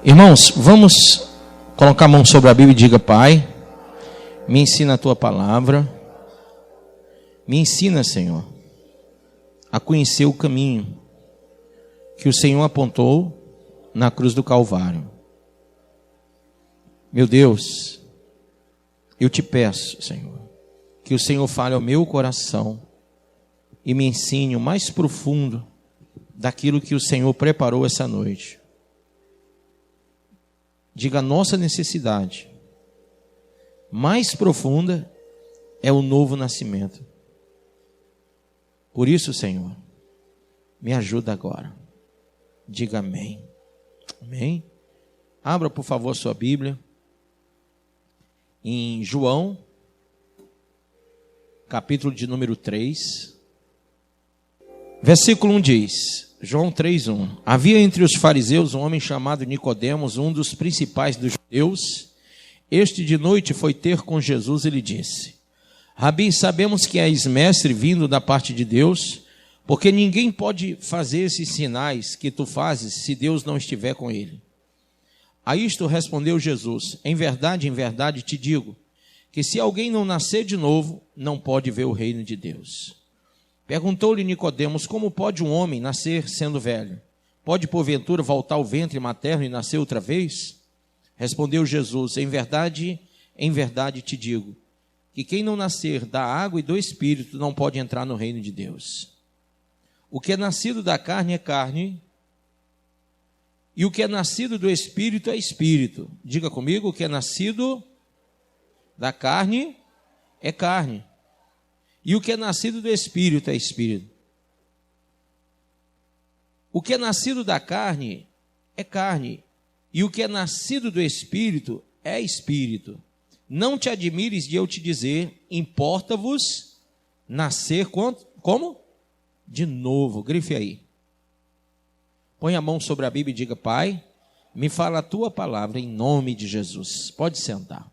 Irmãos, vamos colocar a mão sobre a Bíblia e diga: Pai, me ensina a Tua palavra. Me ensina, Senhor, a conhecer o caminho que o Senhor apontou na cruz do Calvário. Meu Deus, eu te peço, Senhor, que o Senhor fale ao meu coração e me ensine o mais profundo daquilo que o Senhor preparou essa noite. Diga: a nossa necessidade mais profunda é o novo nascimento. Por isso, Senhor, me ajuda agora. Diga amém. Amém. Abra, por favor, sua Bíblia em João, capítulo de número 3. Versículo 1 diz, João 3:1. Havia entre os fariseus um homem chamado Nicodemos, um dos principais dos judeus. Este de noite foi ter com Jesus e lhe disse: Rabi, sabemos que és mestre vindo da parte de Deus, porque ninguém pode fazer esses sinais que tu fazes se Deus não estiver com ele. A isto respondeu Jesus: em verdade te digo, que se alguém não nascer de novo, não pode ver o reino de Deus. Perguntou-lhe Nicodemos: como pode um homem nascer sendo velho? Pode porventura voltar ao ventre materno e nascer outra vez? Respondeu Jesus: em verdade te digo, que quem não nascer da água e do Espírito não pode entrar no reino de Deus. O que é nascido da carne é carne, e o que é nascido do Espírito é Espírito. Diga comigo: o que é nascido da carne é carne, e o que é nascido do Espírito é Espírito. O que é nascido da carne é carne, e o que é nascido do Espírito é Espírito. Não te admires de eu te dizer: importa-vos nascer como? De novo. Grife aí. Põe a mão sobre a Bíblia e diga: Pai, me fala a tua palavra em nome de Jesus. Pode sentar.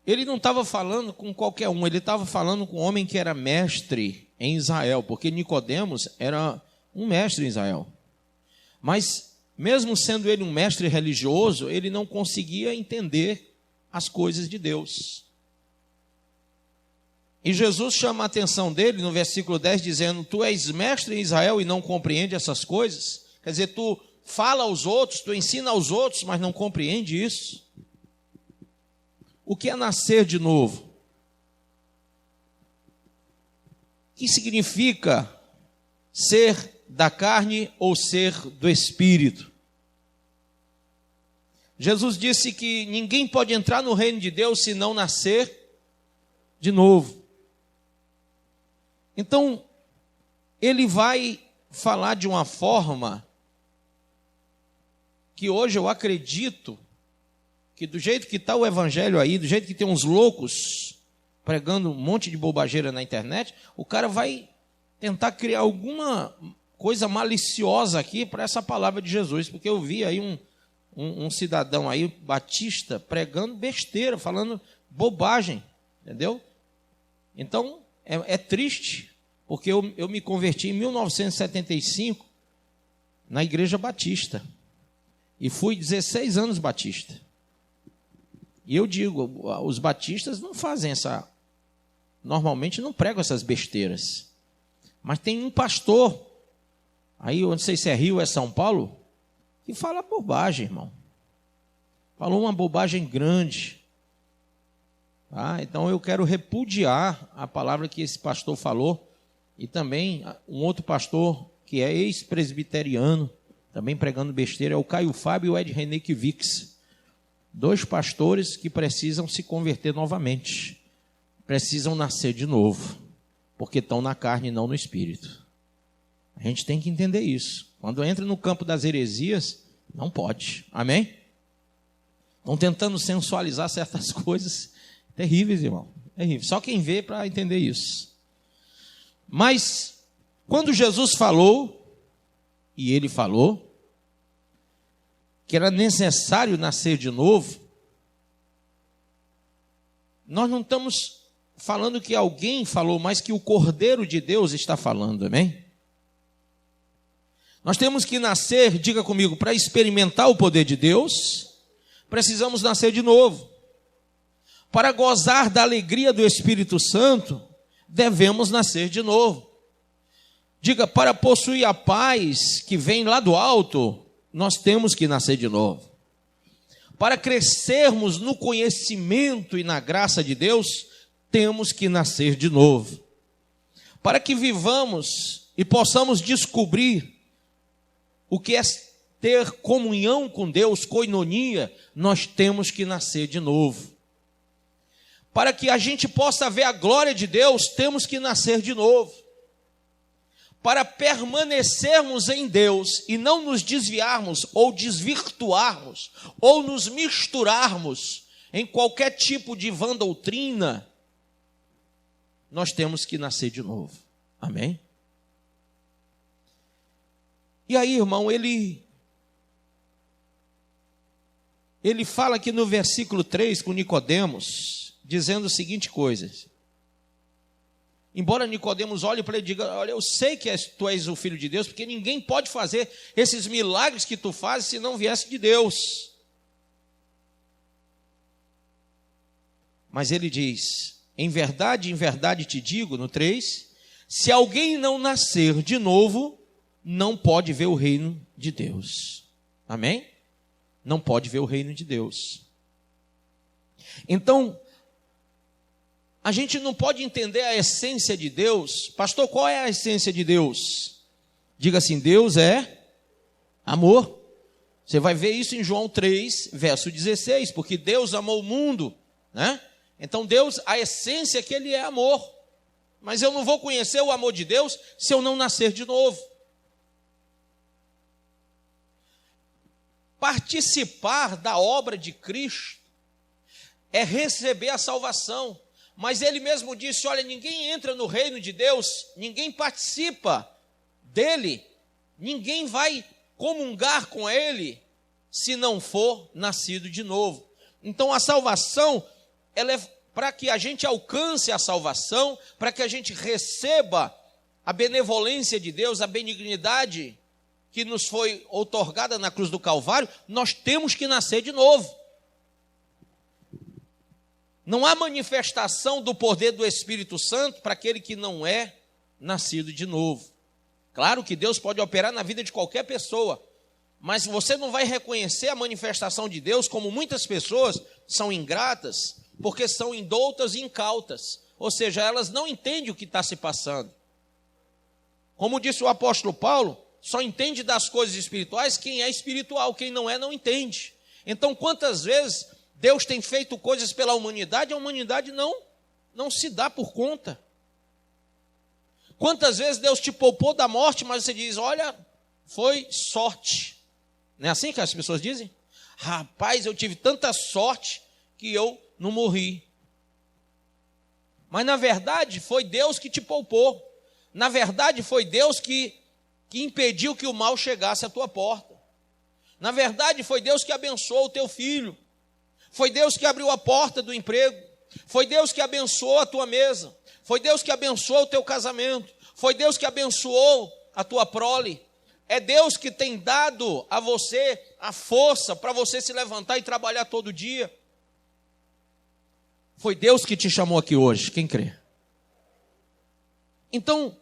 Ele não estava falando com qualquer um, ele estava falando com um homem que era mestre em Israel, porque Nicodemos era um mestre em Israel. Mas, mesmo sendo ele um mestre religioso, ele não conseguia entender as coisas de Deus. E Jesus chama a atenção dele no versículo 10, dizendo: tu és mestre em Israel e não compreende essas coisas? Quer dizer, tu fala aos outros, tu ensina aos outros, mas não compreende isso. O que é nascer de novo? O que significa ser da carne ou ser do Espírito? Jesus disse que ninguém pode entrar no reino de Deus se não nascer de novo. Então, ele vai falar de uma forma que hoje eu acredito que do jeito que está o evangelho aí, do jeito que tem uns loucos pregando um monte de bobageira na internet, o cara vai tentar criar alguma coisa maliciosa aqui para essa palavra de Jesus, porque eu vi aí um cidadão aí, batista, pregando besteira, falando bobagem, entendeu? Então, é triste, porque eu me converti em 1975 na Igreja Batista, e fui 16 anos batista. E eu digo, os batistas não fazem normalmente não pregam essas besteiras. Mas tem um pastor, aí eu não sei se é Rio ou é São Paulo, que fala bobagem, irmão. Falou uma bobagem grande. Tá? Então eu quero repudiar a palavra que esse pastor falou, e também um outro pastor que é ex-presbiteriano, também pregando besteira, é o Caio Fábio e o Ed René Kivix. 2 pastores que precisam se converter novamente, precisam nascer de novo, porque estão na carne e não no espírito. A gente tem que entender isso. Quando entra no campo das heresias, não pode. Amém? Estão tentando sensualizar certas coisas terríveis, irmão. Terrível. Só quem vê para entender isso. Mas, quando Jesus falou, e ele falou, que era necessário nascer de novo, nós não estamos falando que alguém falou, mas que o Cordeiro de Deus está falando, amém? Nós temos que nascer, diga comigo, para experimentar o poder de Deus, precisamos nascer de novo. Para gozar da alegria do Espírito Santo, devemos nascer de novo. Diga, para possuir a paz que vem lá do alto, nós temos que nascer de novo. Para crescermos no conhecimento e na graça de Deus, temos que nascer de novo. Para que vivamos e possamos descobrir o que é ter comunhão com Deus, koinonia, nós temos que nascer de novo. Para que a gente possa ver a glória de Deus, temos que nascer de novo. Para permanecermos em Deus e não nos desviarmos ou desvirtuarmos ou nos misturarmos em qualquer tipo de vã doutrina, nós temos que nascer de novo. Amém? E aí, irmão, ele fala aqui no versículo 3 com Nicodemos, dizendo a seguinte coisa. Embora Nicodemos olhe para ele e diga, olha, eu sei que tu és o Filho de Deus, porque ninguém pode fazer esses milagres que tu fazes se não viesse de Deus. Mas ele diz, em verdade te digo, no 3, se alguém não nascer de novo, não pode ver o reino de Deus. Amém? Não pode ver o reino de Deus. Então, a gente não pode entender a essência de Deus. Pastor, qual é a essência de Deus? Diga assim, Deus é amor. Você vai ver isso em João 3, verso 16, porque Deus amou o mundo, né? Então Deus, a essência é que Ele é amor. Mas eu não vou conhecer o amor de Deus se eu não nascer de novo. Participar da obra de Cristo é receber a salvação. Mas ele mesmo disse, olha, ninguém entra no reino de Deus, ninguém participa dele, ninguém vai comungar com ele, se não for nascido de novo. Então a salvação, ela é para que a gente alcance a salvação, para que a gente receba a benevolência de Deus, a benignidade que nos foi outorgada na cruz do Calvário, nós temos que nascer de novo. Não há manifestação do poder do Espírito Santo para aquele que não é nascido de novo. Claro que Deus pode operar na vida de qualquer pessoa, mas você não vai reconhecer a manifestação de Deus, como muitas pessoas são ingratas, porque são indoutas e incautas, ou seja, elas não entendem o que está se passando. Como disse o apóstolo Paulo, só entende das coisas espirituais quem é espiritual, quem não é, não entende. Então, quantas vezes Deus tem feito coisas pela humanidade, a humanidade não se dá por conta. Quantas vezes Deus te poupou da morte, mas você diz, olha, foi sorte. Não é assim que as pessoas dizem? Rapaz, eu tive tanta sorte que eu não morri. Mas na verdade foi Deus que te poupou. Na verdade foi Deus que impediu que o mal chegasse à tua porta. Na verdade foi Deus que abençoou o teu filho. Foi Deus que abriu a porta do emprego. Foi Deus que abençoou a tua mesa. Foi Deus que abençoou o teu casamento. Foi Deus que abençoou a tua prole. É Deus que tem dado a você a força para você se levantar e trabalhar todo dia. Foi Deus que te chamou aqui hoje, quem crê? Então,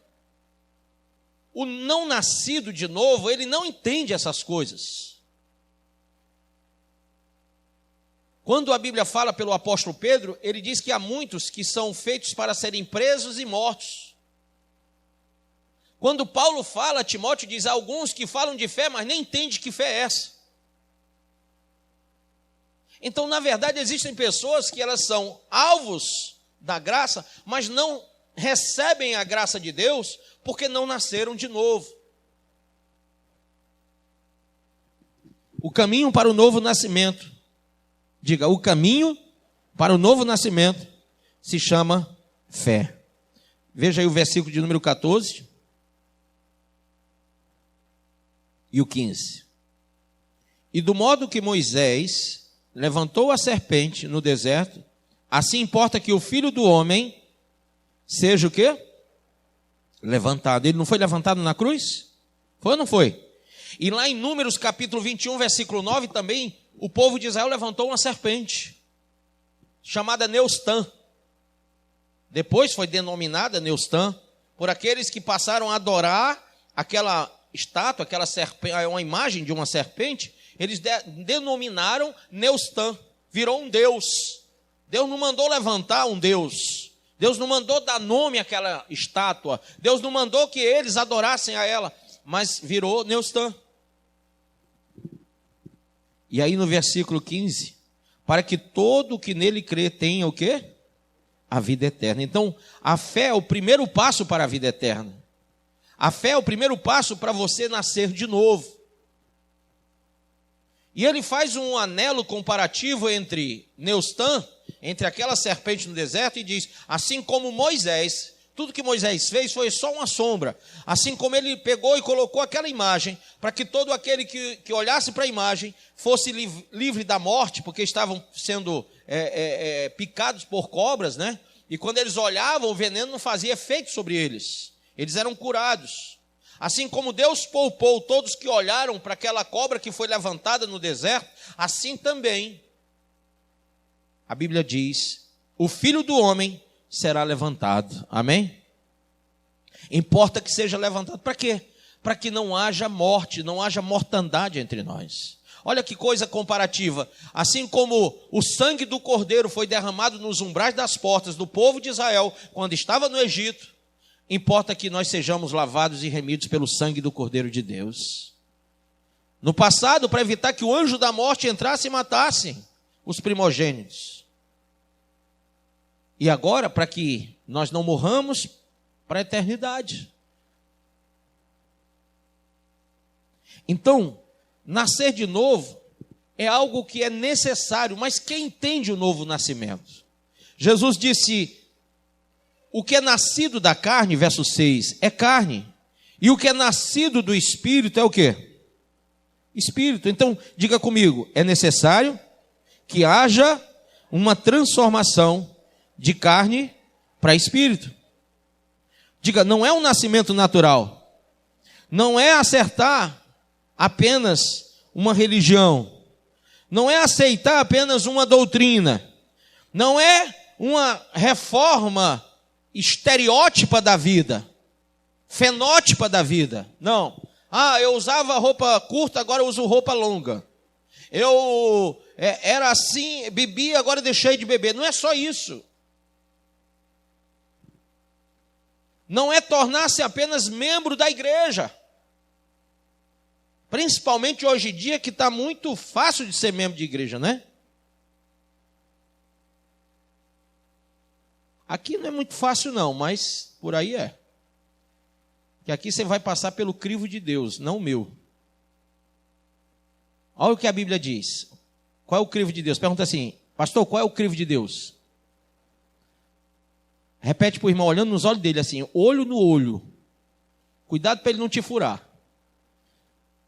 o não nascido de novo, ele não entende essas coisas. Quando a Bíblia fala pelo apóstolo Pedro, ele diz que há muitos que são feitos para serem presos e mortos. Quando Paulo fala, Timóteo diz, há alguns que falam de fé, mas nem entendem que fé é essa. Então, na verdade, existem pessoas que elas são alvos da graça, mas não recebem a graça de Deus, porque não nasceram de novo. O caminho para o novo nascimento, diga, o caminho para o novo nascimento se chama fé. Veja aí o versículo de número 14 e o 15. E do modo que Moisés levantou a serpente no deserto, assim importa que o Filho do Homem seja o quê? Levantado. Ele não foi levantado na cruz? Foi ou não foi? E lá em Números capítulo 21, versículo 9, também, o povo de Israel levantou uma serpente, chamada Neustã. Depois foi denominada Neustã, por aqueles que passaram a adorar aquela estátua, aquela serpente, uma imagem de uma serpente, eles denominaram Neustã, virou um deus. Deus não mandou levantar um deus, Deus não mandou dar nome àquela estátua, Deus não mandou que eles adorassem a ela, mas virou Neustã. E aí no versículo 15, para que todo o que nele crê tenha o quê? A vida eterna. Então, a fé é o primeiro passo para a vida eterna. A fé é o primeiro passo para você nascer de novo. E ele faz um anelo comparativo entre Neustã, entre aquela serpente no deserto, e diz, assim como Moisés, tudo que Moisés fez foi só uma sombra, assim como ele pegou e colocou aquela imagem, para que todo aquele que olhasse para a imagem fosse livre da morte, porque estavam sendo picados por cobras, né? E quando eles olhavam, o veneno não fazia efeito sobre eles, eles eram curados. Assim como Deus poupou todos que olharam para aquela cobra que foi levantada no deserto, assim também, a Bíblia diz, o Filho do Homem será levantado. Amém? Importa que seja levantado. Para quê? Para que não haja morte, não haja mortandade entre nós. Olha que coisa comparativa. Assim como o sangue do Cordeiro foi derramado nos umbrais das portas do povo de Israel, quando estava no Egito, importa que nós sejamos lavados e remidos pelo sangue do Cordeiro de Deus. No passado, para evitar que o anjo da morte entrasse e matasse os primogênitos. E agora, para que nós não morramos para a eternidade. Então, nascer de novo é algo que é necessário, mas quem entende o novo nascimento? Jesus disse, o que é nascido da carne, verso 6, é carne. E o que é nascido do Espírito é o quê? Espírito. Então, diga comigo, é necessário que haja uma transformação de carne para espírito. Diga, não é um nascimento natural. Não é acertar apenas uma religião. Não é aceitar apenas uma doutrina. Não é uma reforma estereótipa da vida, fenótipa da vida. Não. Eu usava roupa curta, agora eu uso roupa longa. Eu era assim, bebia, agora deixei de beber. Não é só isso. Não é tornar-se apenas membro da igreja. Principalmente hoje em dia, que está muito fácil de ser membro de igreja, né? Aqui não é muito fácil não, mas por aí é. Que aqui você vai passar pelo crivo de Deus, não o meu. Olha o que a Bíblia diz. Qual é o crivo de Deus? Pergunta assim, pastor, qual é o crivo de Deus? Repete para o irmão, olhando nos olhos dele assim, olho no olho. Cuidado para ele não te furar.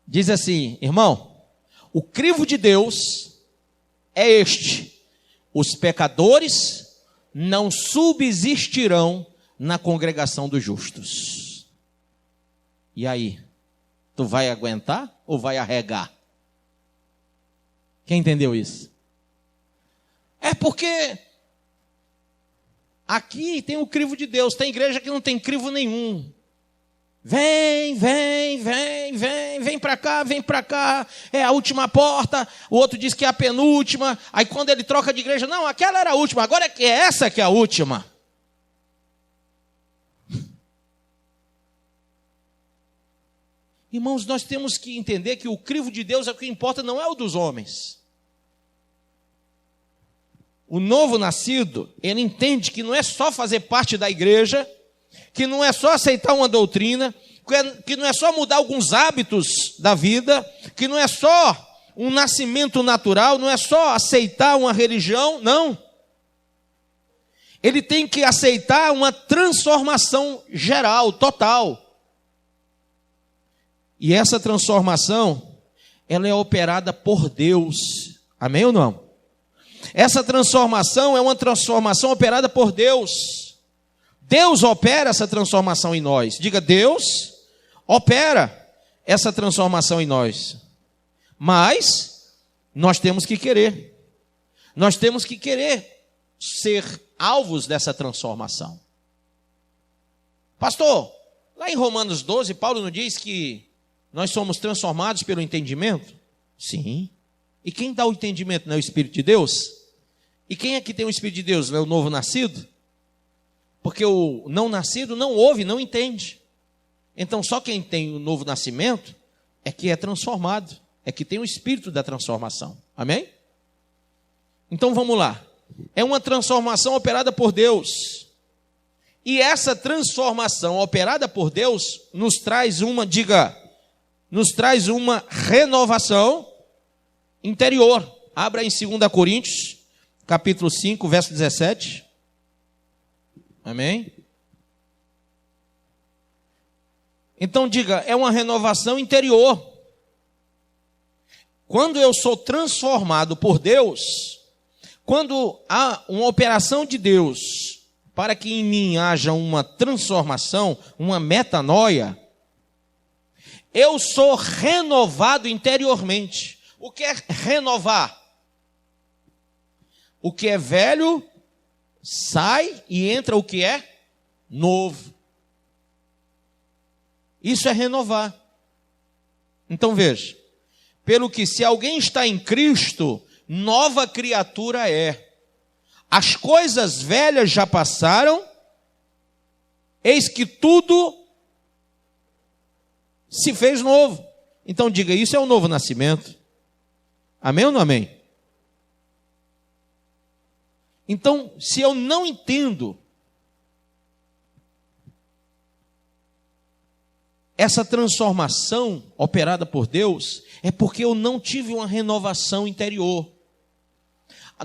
Diz assim, irmão, o crivo de Deus é este: os pecadores não subsistirão na congregação dos justos. E aí, tu vai aguentar ou vai arregar? Quem entendeu isso? É porque aqui tem o crivo de Deus, tem igreja que não tem crivo nenhum. Vem para cá, é a última porta, o outro diz que é a penúltima, aí quando ele troca de igreja, não, aquela era a última, agora é essa que é a última. Irmãos, nós temos que entender que o crivo de Deus é o que importa, não é o dos homens. O novo nascido, ele entende que não é só fazer parte da igreja, que não é só aceitar uma doutrina, que não é só mudar alguns hábitos da vida, que não é só um nascimento natural, não é só aceitar uma religião, não. Ele tem que aceitar uma transformação geral, total. E essa transformação, ela é operada por Deus. Amém ou não? Essa transformação é uma transformação operada por Deus. Deus opera essa transformação em nós. Diga, Deus opera essa transformação em nós. Mas nós temos que querer. Nós temos que querer ser alvos dessa transformação. Pastor, lá em Romanos 12, Paulo não diz que nós somos transformados pelo entendimento? Sim. E quem dá o entendimento não é o Espírito de Deus? E quem é que tem o Espírito de Deus? Não é o novo nascido? Porque o não nascido não ouve, não entende. Então só quem tem o novo nascimento é que é transformado, é que tem o Espírito da transformação. Amém? Então vamos lá. É uma transformação operada por Deus. E essa transformação operada por Deus nos traz uma renovação interior. Abra em 2 Coríntios, capítulo 5, verso 17. Amém? Então diga, é uma renovação interior. Quando eu sou transformado por Deus, quando há uma operação de Deus para que em mim haja uma transformação, uma metanoia, eu sou renovado interiormente. O que é renovar? O que é velho sai e entra o que é novo. Isso é renovar. Então veja, pelo que se alguém está em Cristo, nova criatura é. As coisas velhas já passaram, eis que tudo se fez novo. Então diga, isso é um novo nascimento. Amém ou não amém? Então, se eu não entendo essa transformação operada por Deus, é porque eu não tive uma renovação interior.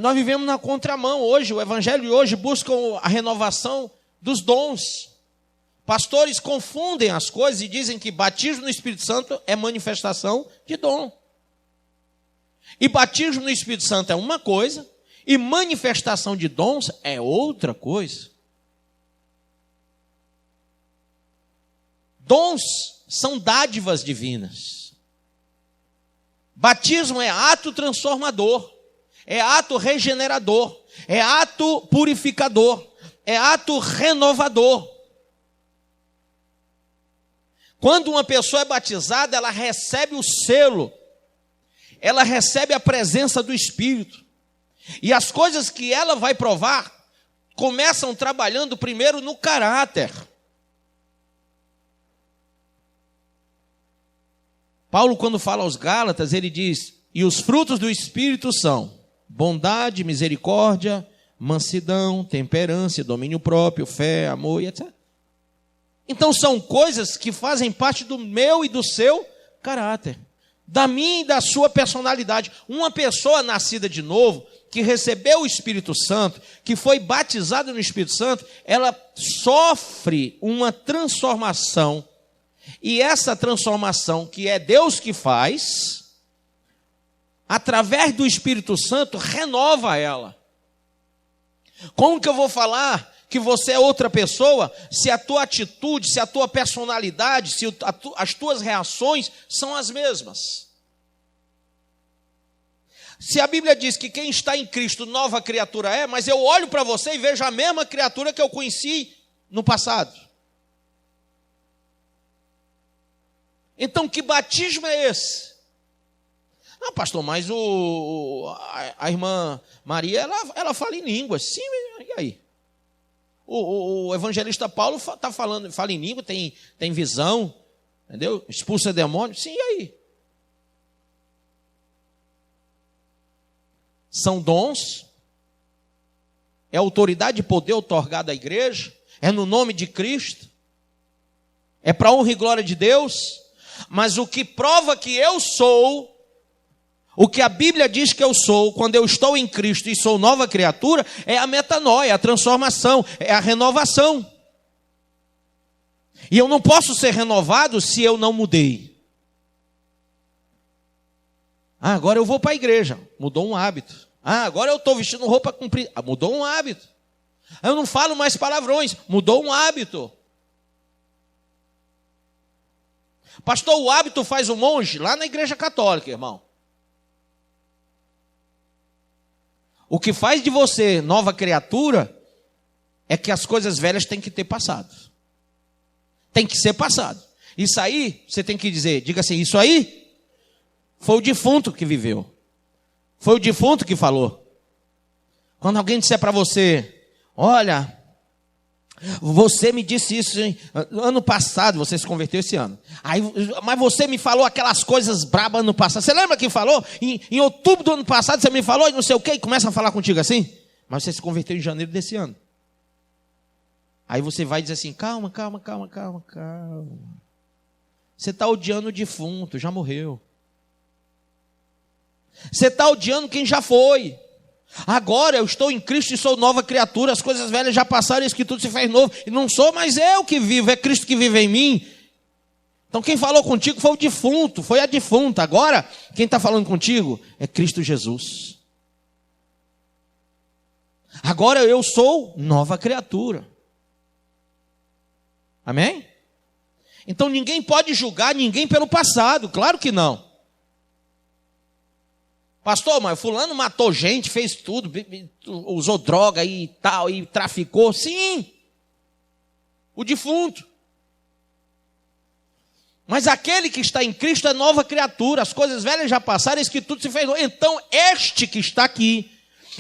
Nós vivemos na contramão hoje, o evangelho de hoje busca a renovação dos dons. Pastores confundem as coisas e dizem que batismo no Espírito Santo é manifestação de dom. E batismo no Espírito Santo é uma coisa, e manifestação de dons é outra coisa. Dons são dádivas divinas. Batismo é ato transformador. É ato regenerador, é ato purificador, é ato renovador. Quando uma pessoa é batizada, ela recebe o selo, ela recebe a presença do Espírito. E as coisas que ela vai provar começam trabalhando primeiro no caráter. Paulo, quando fala aos Gálatas, ele diz, e os frutos do Espírito são bondade, misericórdia, mansidão, temperança, domínio próprio, fé, amor e etc. Então são coisas que fazem parte do meu e do seu caráter, da minha e da sua personalidade. Uma pessoa nascida de novo, que recebeu o Espírito Santo, que foi batizada no Espírito Santo, ela sofre uma transformação. E essa transformação, que é Deus que faz, através do Espírito Santo, renova ela. Como que eu vou falar que você é outra pessoa, se a tua atitude, se a tua personalidade, se as tuas reações são as mesmas? Se a Bíblia diz que quem está em Cristo, nova criatura é, mas eu olho para você e vejo a mesma criatura que eu conheci no passado. Então, que batismo é esse? Não, pastor, mas a irmã Maria, ela fala em línguas. Sim, e aí? O evangelista Paulo fala em língua, tem visão, entendeu? Expulsa demônio. Sim, e aí? São dons, é autoridade e poder otorgado à igreja, é no nome de Cristo, é para a honra e glória de Deus, mas o que prova que eu sou, o que a Bíblia diz que eu sou, quando eu estou em Cristo e sou nova criatura, é a metanoia, a transformação, é a renovação. E eu não posso ser renovado se eu não mudei. Ah, agora eu vou para a igreja, mudou um hábito. Ah, agora eu estou vestindo roupa comprida, mudou um hábito. Eu não falo mais palavrões. Mudou um hábito. Pastor, o hábito faz o monge lá na igreja católica, irmão. O que faz de você nova criatura é que as coisas velhas têm que ter passado. Tem que ser passado. Isso aí, você tem que dizer, diga assim, isso aí foi o defunto que viveu. Foi o defunto que falou. Quando alguém disser para você, olha, você me disse isso ano passado, você se converteu esse ano. Aí, mas você me falou aquelas coisas brabas ano passado. Você lembra quem falou? Em outubro do ano passado você me falou e não sei o quê, e começa a falar contigo assim. Mas você se converteu em janeiro desse ano. Aí você vai dizer assim, calma. Você está odiando o defunto, já morreu. Você está odiando quem já foi. Agora eu estou em Cristo e sou nova criatura, as coisas velhas já passaram, eis que tudo se fez novo. E não sou mais eu que vivo, é Cristo que vive em mim. Então quem falou contigo foi o defunto, foi a defunta. Agora, quem está falando contigo é Cristo Jesus. Agora eu sou nova criatura. Amém? Então ninguém pode julgar ninguém pelo passado, claro que não. Pastor, mas fulano matou gente, fez tudo, usou droga e tal, e traficou. Sim, o defunto. Mas aquele que está em Cristo é nova criatura, as coisas velhas já passaram, eis que tudo se fez novo. Então este que está aqui,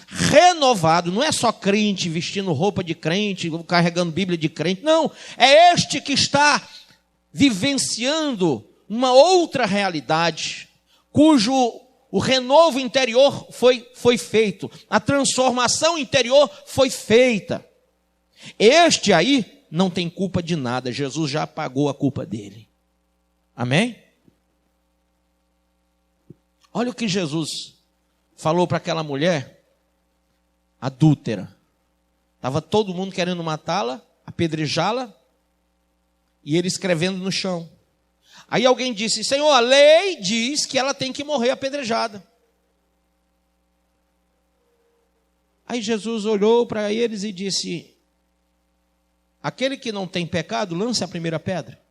renovado, não é só crente, vestindo roupa de crente, carregando Bíblia de crente, não. É este que está vivenciando uma outra realidade, cujo o renovo interior foi feito. A transformação interior foi feita. Este aí não tem culpa de nada. Jesus já pagou a culpa dele. Amém? Olha o que Jesus falou para aquela mulher adúltera. Estava todo mundo querendo matá-la, apedrejá-la, e ele escrevendo no chão. Aí alguém disse, Senhor, a lei diz que ela tem que morrer apedrejada. Aí Jesus olhou para eles e disse, aquele que não tem pecado, lance a primeira pedra.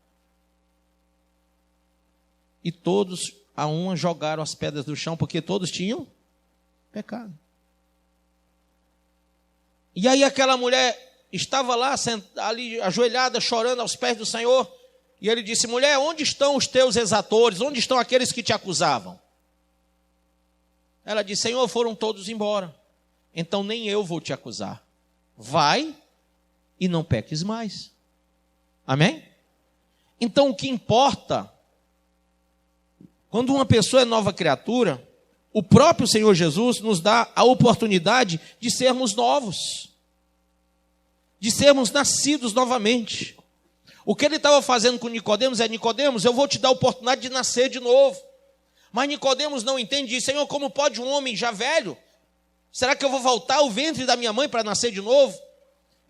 E todos, a uma, jogaram as pedras do chão, porque todos tinham pecado. E aí aquela mulher estava lá, ali ajoelhada, chorando aos pés do Senhor. E ele disse, mulher, onde estão os teus exatores? Onde estão aqueles que te acusavam? Ela disse, Senhor, foram todos embora. Então nem eu vou te acusar. Vai e não peques mais. Amém? Então o que importa, quando uma pessoa é nova criatura, o próprio Senhor Jesus nos dá a oportunidade de sermos novos. De sermos nascidos novamente. O que ele estava fazendo com Nicodemos é, Nicodemos, eu vou te dar a oportunidade de nascer de novo. Mas Nicodemos não entende e diz, Senhor, como pode um homem já velho? Será que eu vou voltar ao ventre da minha mãe para nascer de novo?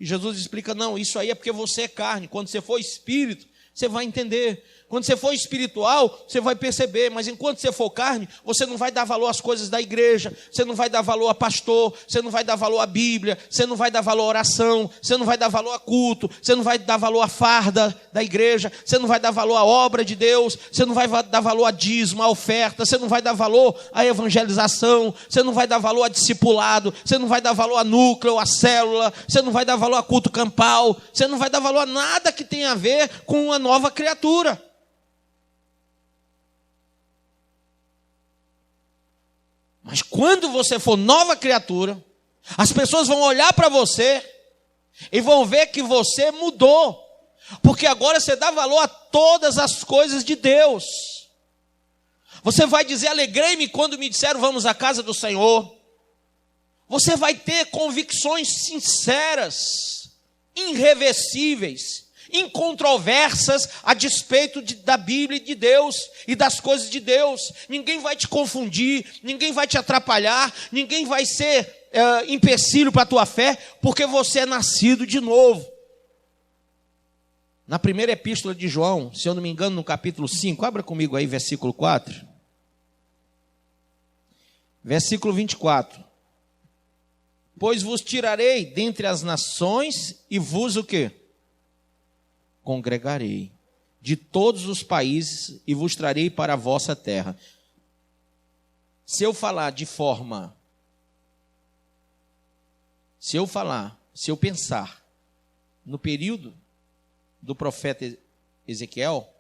E Jesus explica, não, isso aí é porque você é carne. Quando você for espírito, você vai entender. Quando você for espiritual, você vai perceber. Mas enquanto você for carne, você não vai dar valor às coisas da igreja. Você não vai dar valor a pastor. Você não vai dar valor à Bíblia. Você não vai dar valor à oração. Você não vai dar valor a culto. Você não vai dar valor à farda da igreja. Você não vai dar valor à obra de Deus. Você não vai dar valor a dízimo, à oferta. Você não vai dar valor à evangelização. Você não vai dar valor a discipulado. Você não vai dar valor a núcleo, a célula. Você não vai dar valor a culto campal. Você não vai dar valor a nada que tenha a ver com uma nova criatura. Mas quando você for nova criatura, as pessoas vão olhar para você e vão ver que você mudou. Porque agora você dá valor a todas as coisas de Deus. Você vai dizer, alegrei-me quando me disseram, vamos à casa do Senhor. Você vai ter convicções sinceras, irreversíveis, incontroversas a despeito da Bíblia e de Deus e das coisas de Deus. Ninguém vai te confundir, ninguém vai te atrapalhar, ninguém vai ser empecilho para a tua fé, porque você é nascido de novo. Na primeira epístola de João, se eu não me engano, no capítulo 5, abra comigo aí, versículo 4. Versículo 24. Pois vos tirarei dentre as nações e vos o quê? Congregarei de todos os países e vos trarei para a vossa terra. Se eu pensar no período do profeta Ezequiel,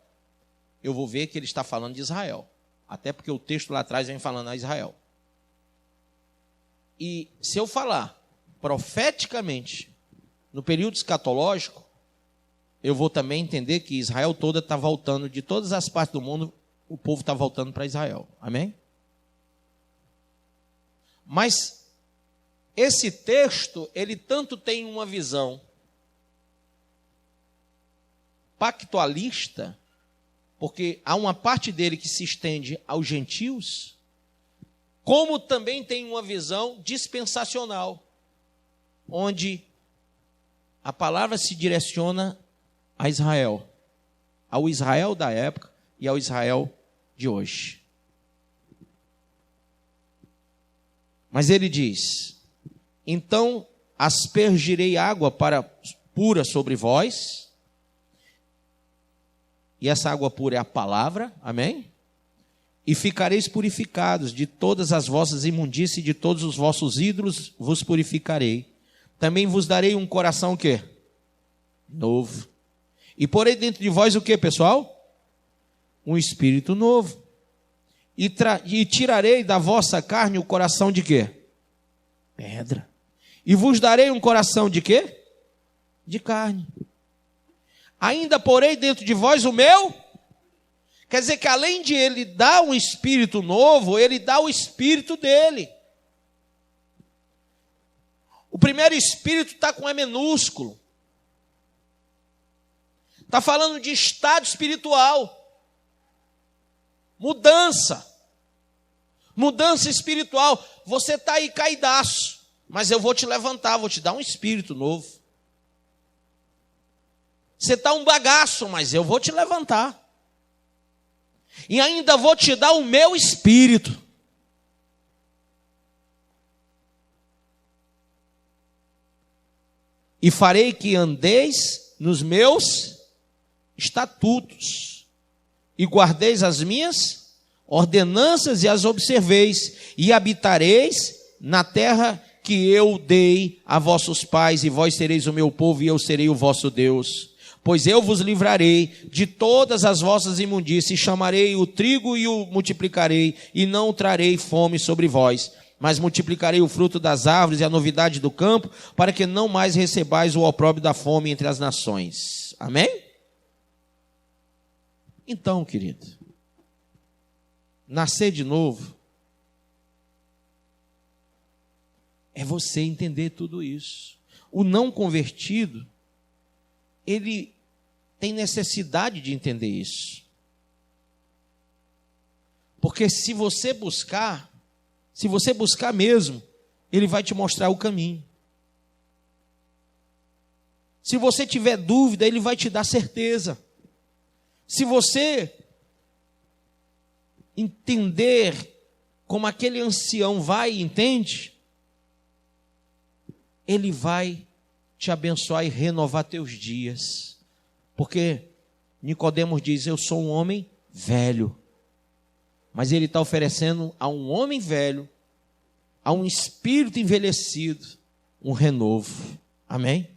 eu vou ver que ele está falando de Israel. Até porque o texto lá atrás vem falando a Israel. E se eu falar profeticamente no período escatológico, eu vou também entender que Israel toda está voltando, de todas as partes do mundo, o povo está voltando para Israel. Amém? Mas esse texto, ele tanto tem uma visão pactualista, porque há uma parte dele que se estende aos gentios, como também tem uma visão dispensacional, onde a palavra se direciona a Israel, ao Israel da época e ao Israel de hoje. Mas ele diz: então aspergirei água pura sobre vós, e essa água pura é a palavra, amém? E ficareis purificados de todas as vossas imundícias e de todos os vossos ídolos vos purificarei. Também vos darei um coração o quê? Novo. E porei dentro de vós o quê, pessoal? Um espírito novo. E tirarei da vossa carne o coração de quê? Pedra. E vos darei um coração de quê? De carne. Ainda porei dentro de vós o meu. Quer dizer que além de ele dar um espírito novo, ele dá o espírito dele. O primeiro espírito está com E minúsculo. Está falando de estado espiritual. Mudança. Mudança espiritual. Você está aí caidaço, mas eu vou te levantar, vou te dar um espírito novo. Você está um bagaço, mas eu vou te levantar. E ainda vou te dar o meu espírito. E farei que andeis nos meus estatutos, e guardeis as minhas ordenanças e as observeis, e habitareis na terra que eu dei a vossos pais, e vós sereis o meu povo, e eu serei o vosso Deus. Pois eu vos livrarei de todas as vossas imundícias, e chamarei o trigo e o multiplicarei, e não trarei fome sobre vós, mas multiplicarei o fruto das árvores e a novidade do campo, para que não mais recebais o opróbrio da fome entre as nações. Amém? Então, querido, nascer de novo é você entender tudo isso. O não convertido, ele tem necessidade de entender isso. Porque se você buscar mesmo, ele vai te mostrar o caminho. Se você tiver dúvida, ele vai te dar certeza. Se você entender como aquele ancião vai e entende, ele vai te abençoar e renovar teus dias. Porque Nicodemos diz: eu sou um homem velho. Mas ele está oferecendo a um homem velho, a um espírito envelhecido, um renovo. Amém?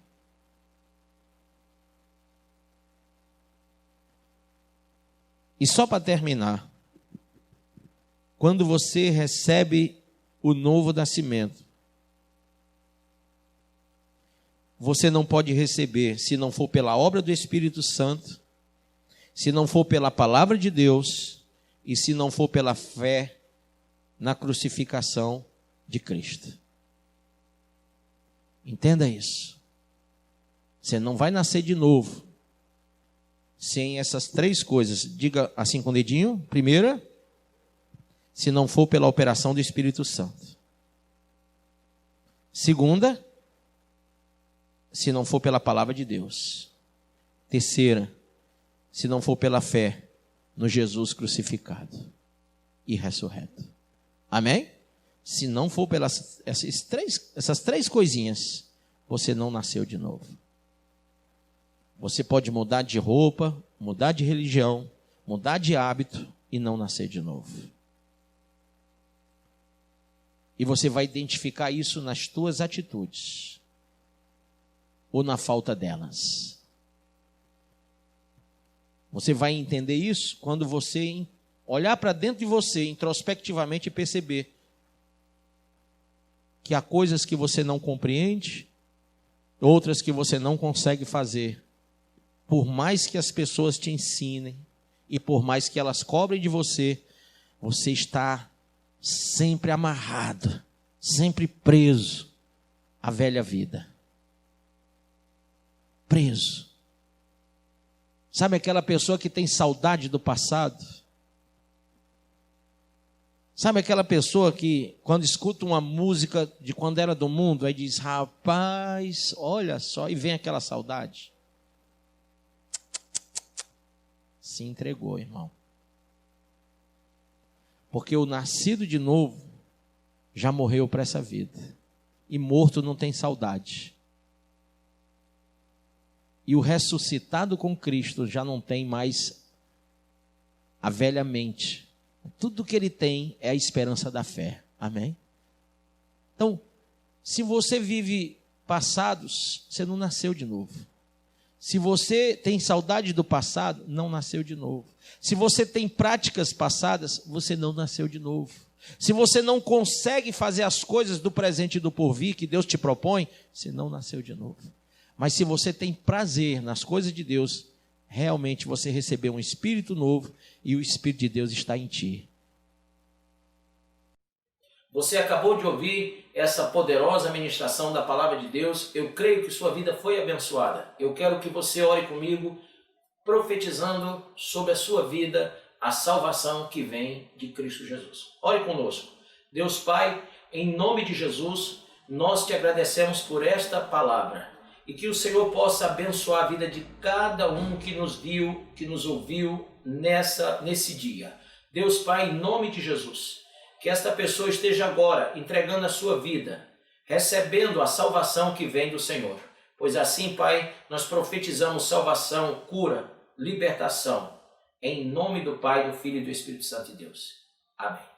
E só para terminar, quando você recebe o novo nascimento, você não pode receber se não for pela obra do Espírito Santo, se não for pela palavra de Deus e se não for pela fé na crucificação de Cristo. Entenda isso. Você não vai nascer de novo sem essas três coisas. Diga assim com o dedinho. Primeira, se não for pela operação do Espírito Santo. Segunda, se não for pela palavra de Deus. Terceira, se não for pela fé no Jesus crucificado e ressurreto. Amém? Se não for pelas essas três coisinhas, você não nasceu de novo. Você pode mudar de roupa, mudar de religião, mudar de hábito e não nascer de novo. E você vai identificar isso nas tuas atitudes ou na falta delas. Você vai entender isso quando você olhar para dentro de você introspectivamente e perceber que há coisas que você não compreende, outras que você não consegue fazer, por mais que as pessoas te ensinem e por mais que elas cobrem de você, você está sempre amarrado, sempre preso à velha vida. Preso. Sabe aquela pessoa que tem saudade do passado? Sabe aquela pessoa que, quando escuta uma música de quando era do mundo, aí diz, rapaz, olha só, e vem aquela saudade? Se entregou, irmão. Porque o nascido de novo já morreu para essa vida. E morto não tem saudade. E o ressuscitado com Cristo já não tem mais a velha mente. Tudo que ele tem é a esperança da fé. Amém? Então, se você vive passados, você não nasceu de novo. Se você tem saudade do passado, não nasceu de novo. Se você tem práticas passadas, você não nasceu de novo. Se você não consegue fazer as coisas do presente e do porvir que Deus te propõe, você não nasceu de novo. Mas se você tem prazer nas coisas de Deus, realmente você recebeu um espírito novo e o Espírito de Deus está em ti. Você acabou de ouvir essa poderosa ministração da palavra de Deus. Eu creio que sua vida foi abençoada. Eu quero que você ore comigo, profetizando sobre a sua vida a salvação que vem de Cristo Jesus. Ore conosco. Deus Pai, em nome de Jesus, nós te agradecemos por esta palavra. E que o Senhor possa abençoar a vida de cada um que nos viu, que nos ouviu nesse dia. Deus Pai, em nome de Jesus, que esta pessoa esteja agora entregando a sua vida, recebendo a salvação que vem do Senhor. Pois assim, Pai, nós profetizamos salvação, cura, libertação, em nome do Pai, do Filho e do Espírito Santo de Deus. Amém.